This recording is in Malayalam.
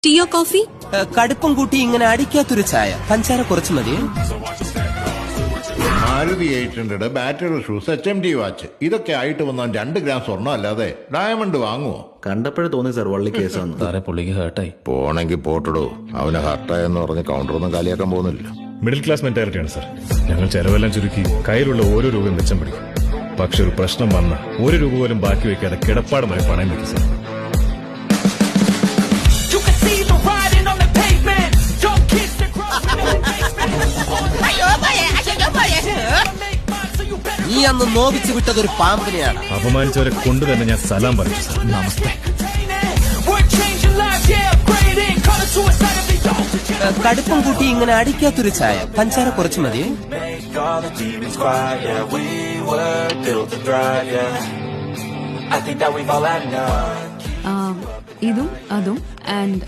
ടീയോ കോഫി? കടുപ്പം കൂട്ടി ഇങ്ങനെ അടിക്കാത്തൊരു ചായ, പഞ്ചാര കുറച്ച് മതി. Maruti 800 battery shoes HMD watch ഇതൊക്കെ ആയിട്ട് വന്നാൽ 2 ഗ്രാം സ്വർണ്ണം അല്ലാതെ ഡയമണ്ട് വാങ്ങുവോ? കണ്ടപ്പോഴേ തോന്നി സാർ വള്ളി കേസാണ്. സാറേ പുള്ളിക്ക് ഹേർട്ടായി. പോണെങ്കിൽ പോട്ടിടോ, അവന് ഹർട്ടായെന്ന് പറഞ്ഞ് കൗണ്ടറൊന്നും കാലിയാക്കാൻ പോകുന്നില്ല. മിഡിൽ ക്ലാസ് മെന്റാലിറ്റിയാണ് സാർ. ഞങ്ങൾ ചെലവെല്ലാം ചുരുക്കി കയ്യിലുള്ള ഓരോ രൂപയും മെച്ചം പിടിക്കും. പക്ഷെ ഒരു പ്രശ്നം വന്ന 1 രൂപ പോലും ബാക്കി വെക്കാതെ കിടപ്പാടമായി പണയം വെക്കും സാർ. നീ അന്ന് നോവിച്ചു വിട്ടതൊരു പാമ്പിനെയാണ്. അപമാനിച്ചവരെ കൊണ്ട് തന്നെ ഞാൻ സലാം പറഞ്ഞു സാർ. നമസ്തേ. കടുപ്പം കൂട്ടി ഇങ്ങനെ അടിക്കാത്തൊരു ചായ, പഞ്ചാര കുറച്ച് മതി. ഇതും അതും ആൻഡ്